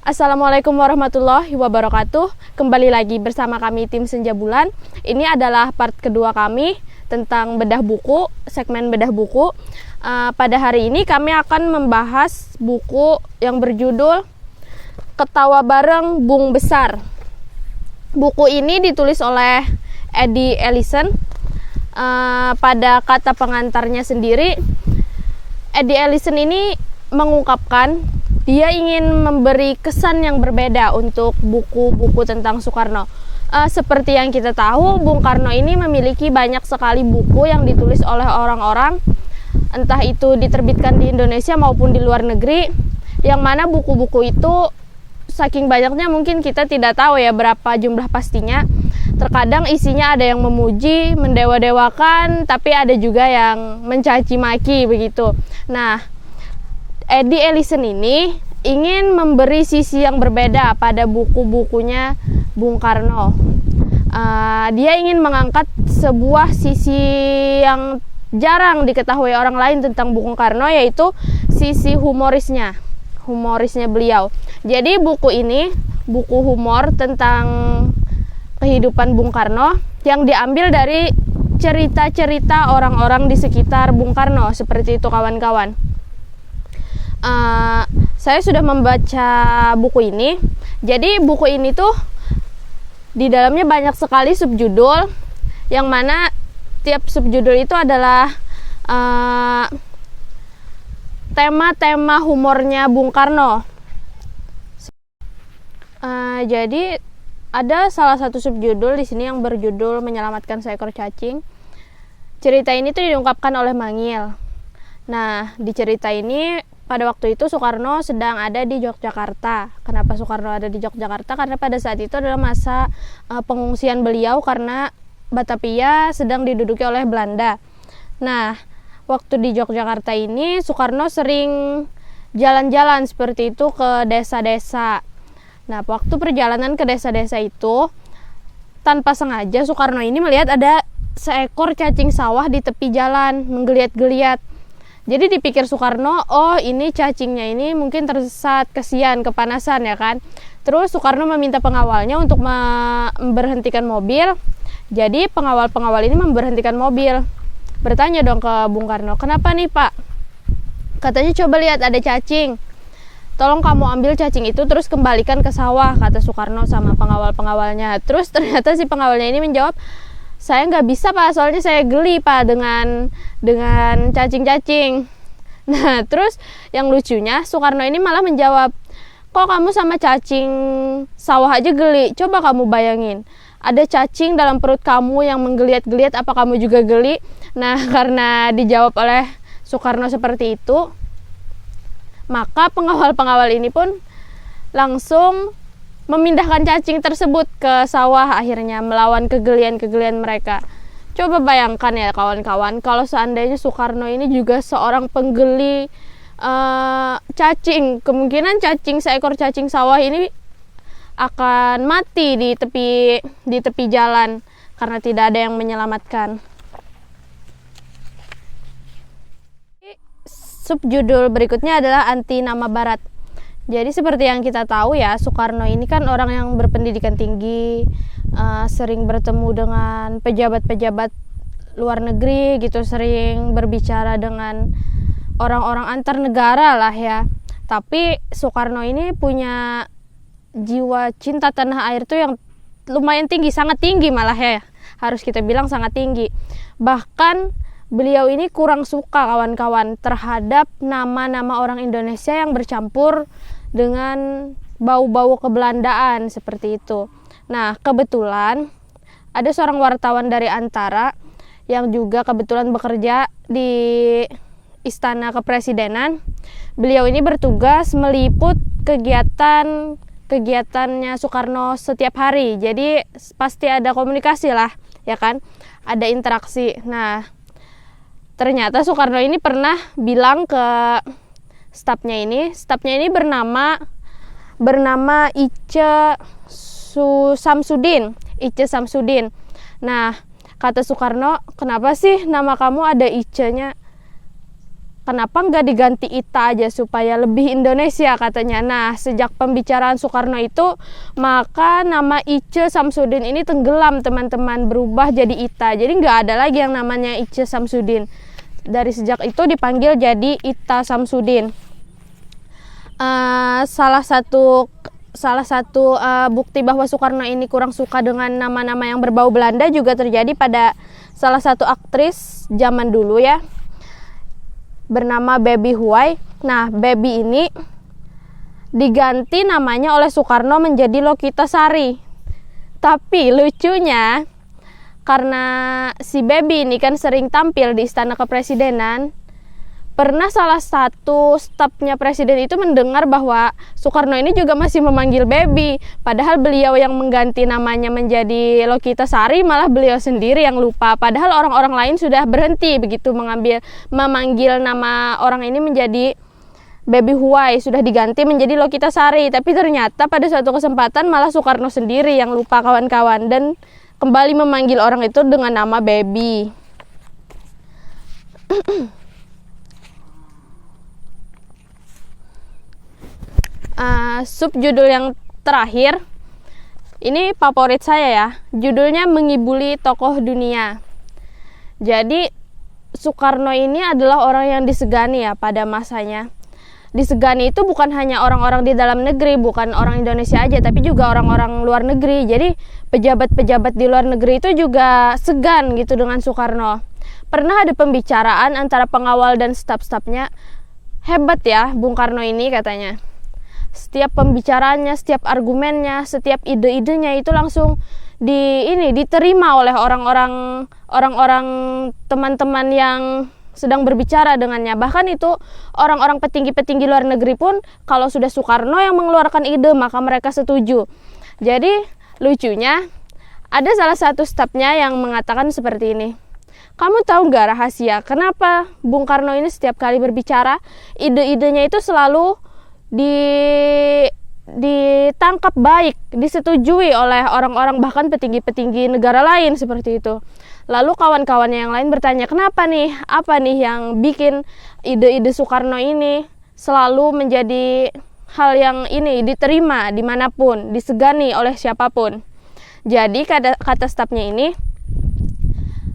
Assalamualaikum warahmatullahi wabarakatuh. Kembali lagi bersama kami tim Senja Bulan. Ini adalah part kedua kami tentang bedah buku, segmen bedah buku. Pada hari ini kami akan membahas buku yang berjudul Ketawa Bareng Bung Besar. Buku ini ditulis oleh Eddie Ellison. Pada kata pengantarnya sendiri, Eddie Ellison ini mengungkapkan dia ingin memberi kesan yang berbeda untuk buku-buku tentang Soekarno. Seperti yang kita tahu, Bung Karno ini memiliki banyak sekali buku yang ditulis oleh orang-orang, entah itu diterbitkan di Indonesia maupun di luar negeri, yang mana buku-buku itu saking banyaknya mungkin kita tidak tahu ya berapa jumlah pastinya. Terkadang isinya ada yang memuji, mendewa-dewakan, tapi ada juga yang mencaci maki begitu. Nah, Eddie Ellison ini ingin memberi sisi yang berbeda pada buku-bukunya Bung Karno. Dia ingin mengangkat sebuah sisi yang jarang diketahui orang lain tentang Bung Karno, yaitu sisi humorisnya beliau. Jadi buku ini buku humor tentang kehidupan Bung Karno yang diambil dari cerita-cerita orang-orang di sekitar Bung Karno, seperti itu kawan-kawan. Saya sudah membaca buku ini. Jadi buku ini tuh di dalamnya banyak sekali subjudul, yang mana tiap subjudul itu adalah tema-tema humornya Bung Karno. Jadi ada salah satu subjudul di sini yang berjudul Menyelamatkan Seekor Cacing. Cerita ini tuh diungkapkan oleh Mangil. Nah, di cerita ini pada waktu itu Soekarno sedang ada di Yogyakarta. Kenapa Soekarno ada di Yogyakarta? Karena pada saat itu adalah masa pengungsian beliau karena Batavia sedang diduduki oleh Belanda. Nah, waktu di Yogyakarta ini Soekarno sering jalan-jalan seperti itu ke desa-desa. Nah, waktu perjalanan ke desa-desa itu, tanpa sengaja Soekarno ini melihat ada seekor cacing sawah di tepi jalan menggeliat-geliat. Jadi dipikir Soekarno, oh ini cacingnya ini mungkin tersesat, kesian, kepanasan ya kan. Terus Soekarno meminta pengawalnya untuk memberhentikan mobil. Jadi pengawal-pengawal ini memberhentikan mobil. Bertanya dong ke Bung Karno, kenapa nih Pak? Katanya coba lihat ada cacing. Tolong kamu ambil cacing itu terus kembalikan ke sawah, kata Soekarno sama pengawal-pengawalnya. Terus ternyata si pengawalnya ini menjawab, saya nggak bisa Pak, soalnya saya geli Pak dengan cacing-cacing. Nah, terus yang lucunya Soekarno ini malah menjawab, kok kamu sama cacing sawah aja geli? Coba kamu bayangin, ada cacing dalam perut kamu yang menggeliat-geliat, apa kamu juga geli? Nah, karena dijawab oleh Soekarno seperti itu, maka pengawal-pengawal ini pun langsung memindahkan cacing tersebut ke sawah, akhirnya melawan kegelian-kegelian mereka. Coba bayangkan ya kawan-kawan, kalau seandainya Soekarno ini juga seorang penggeli cacing, kemungkinan seekor cacing sawah ini akan mati di tepi jalan karena tidak ada yang menyelamatkan. Subjudul berikutnya adalah Anti Nama Barat. Jadi seperti yang kita tahu ya, Soekarno ini kan orang yang berpendidikan tinggi, sering bertemu dengan pejabat-pejabat luar negeri gitu, sering berbicara dengan orang-orang antar negara lah ya. Tapi Soekarno ini punya jiwa cinta tanah air tuh yang lumayan tinggi, sangat tinggi malah ya, harus kita bilang sangat tinggi. Bahkan beliau ini kurang suka kawan-kawan terhadap nama-nama orang Indonesia yang bercampur dengan bau-bau kebelandaan seperti itu. Nah, kebetulan ada seorang wartawan dari Antara yang juga kebetulan bekerja di Istana Kepresidenan. Beliau ini bertugas meliput kegiatannya Soekarno setiap hari. Jadi pasti ada komunikasi lah, ya kan? Ada interaksi. Nah, ternyata Soekarno ini pernah bilang ke stafnya ini bernama Ice Samsudin. Nah, kata Soekarno, kenapa sih nama kamu ada Ice-nya? kenapa nggak diganti Ita aja supaya lebih Indonesia katanya. Nah, sejak pembicaraan Soekarno itu, maka nama Itje Samsudin ini tenggelam teman-teman, berubah jadi Ita. Jadi nggak ada lagi yang namanya Itje Samsudin. Dari sejak itu dipanggil jadi Ita Samsudin. Salah satu bukti bahwa Soekarno ini kurang suka dengan nama-nama yang berbau Belanda juga terjadi pada salah satu aktris zaman dulu ya, bernama Baby Huay. Nah, Baby ini diganti namanya oleh Soekarno menjadi Lokitasari. Tapi lucunya, karena si Baby ini kan sering tampil di Istana Kepresidenan, pernah salah satu stafnya presiden itu mendengar bahwa Soekarno ini juga masih memanggil Baby, padahal beliau yang mengganti namanya menjadi Lokitasari, malah beliau sendiri yang lupa. Padahal orang-orang lain sudah berhenti begitu memanggil nama orang ini menjadi Baby Huay, sudah diganti menjadi Lokitasari. Tapi ternyata pada suatu kesempatan malah Soekarno sendiri yang lupa kawan-kawan dan kembali memanggil orang itu dengan nama Baby. Subjudul yang terakhir ini favorit saya ya, judulnya Mengibuli Tokoh Dunia. Jadi Soekarno ini adalah orang yang disegani ya pada masanya. Disegani itu bukan hanya orang-orang di dalam negeri, bukan orang Indonesia aja, tapi juga orang-orang luar negeri. Jadi pejabat-pejabat di luar negeri itu juga segan gitu dengan Soekarno. Pernah ada pembicaraan antara pengawal dan staf-stafnya, hebat ya Bung Karno ini katanya. Setiap pembicaraannya, setiap argumennya, setiap ide-idenya itu langsung diterima oleh orang-orang teman-teman yang sedang berbicara dengannya. Bahkan itu orang-orang petinggi-petinggi luar negeri pun kalau sudah Soekarno yang mengeluarkan ide, maka mereka setuju. Jadi lucunya ada salah satu stafnya yang mengatakan seperti ini, kamu tahu nggak rahasia kenapa Bung Karno ini setiap kali berbicara ide-idenya itu selalu ditangkap baik, disetujui oleh orang-orang bahkan petinggi-petinggi negara lain seperti itu. Lalu kawan-kawannya yang lain bertanya, kenapa nih? Apa nih yang bikin ide-ide Soekarno ini selalu menjadi hal yang ini diterima dimanapun, disegani oleh siapapun? Jadi kata stafnya ini,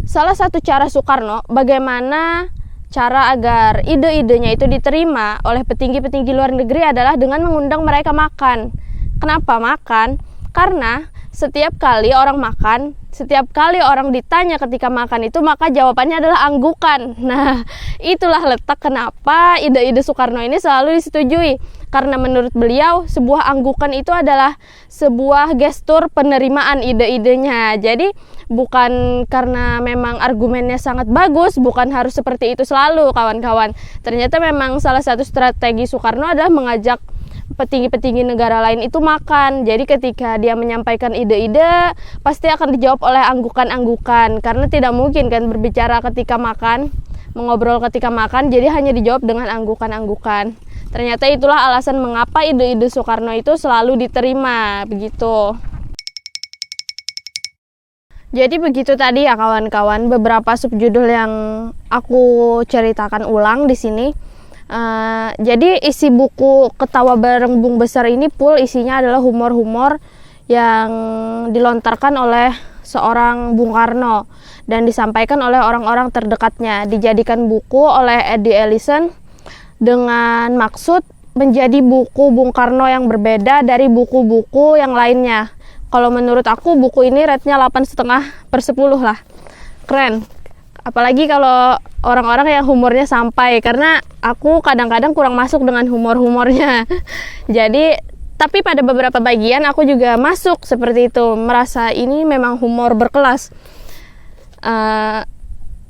salah satu cara Soekarno bagaimana cara agar ide-idenya itu diterima oleh petinggi-petinggi luar negeri adalah dengan mengundang mereka makan. Kenapa makan? Karena setiap kali orang makan, setiap kali orang ditanya ketika makan itu, maka jawabannya adalah anggukan. Nah, itulah letak kenapa ide-ide Soekarno ini selalu disetujui. Karena menurut beliau, sebuah anggukan itu adalah sebuah gestur penerimaan ide-idenya. Jadi, bukan karena memang argumennya sangat bagus, bukan harus seperti itu selalu, kawan-kawan. Ternyata memang salah satu strategi Soekarno adalah mengajak petinggi-petinggi negara lain itu makan. Jadi ketika dia menyampaikan ide-ide, pasti akan dijawab oleh anggukan-anggukan. Karena tidak mungkin kan berbicara ketika makan, mengobrol ketika makan, jadi hanya dijawab dengan anggukan-anggukan. Ternyata itulah alasan mengapa ide-ide Soekarno itu selalu diterima, begitu. Jadi begitu tadi ya kawan-kawan, beberapa subjudul yang aku ceritakan ulang di sini. Jadi isi buku Ketawa Bareng Bung Besar ini full isinya adalah humor-humor yang dilontarkan oleh seorang Bung Karno dan disampaikan oleh orang-orang terdekatnya. Dijadikan buku oleh Eddie Ellison dengan maksud menjadi buku Bung Karno yang berbeda dari buku-buku yang lainnya. Kalau menurut aku buku ini rate-nya 8,5/10 lah. Keren. Apalagi kalau orang-orang yang humornya sampai, karena aku kadang-kadang kurang masuk dengan humor-humornya. Jadi, tapi pada beberapa bagian aku juga masuk seperti itu, merasa ini memang humor berkelas.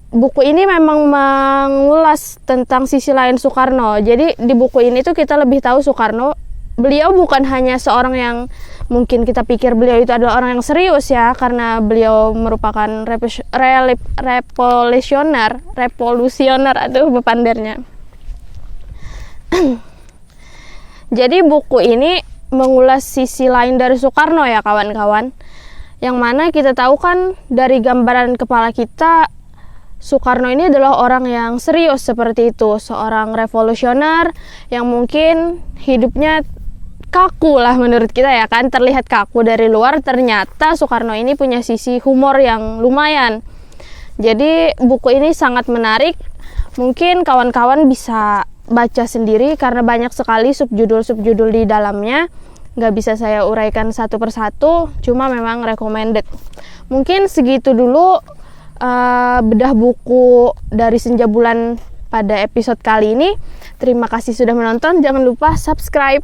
Buku ini memang mengulas tentang sisi lain Soekarno. Jadi di buku ini tuh kita lebih tahu Soekarno. Beliau bukan hanya seorang yang mungkin kita pikir beliau itu adalah orang yang serius ya, karena beliau merupakan revolusioner, aduh bepandernya. Jadi buku ini mengulas sisi lain dari Soekarno ya kawan-kawan, yang mana kita tahu kan dari gambaran kepala kita Soekarno ini adalah orang yang serius seperti itu, seorang revolusioner yang mungkin hidupnya kaku lah menurut kita ya kan, terlihat kaku dari luar, ternyata Soekarno ini punya sisi humor yang lumayan. Jadi buku ini sangat menarik, mungkin kawan-kawan bisa baca sendiri karena banyak sekali subjudul-subjudul di dalamnya. Nggak bisa saya uraikan satu persatu, cuma memang recommended. Mungkin segitu dulu bedah buku dari Senja Bulan pada episode kali ini. Terima kasih sudah menonton, jangan lupa subscribe.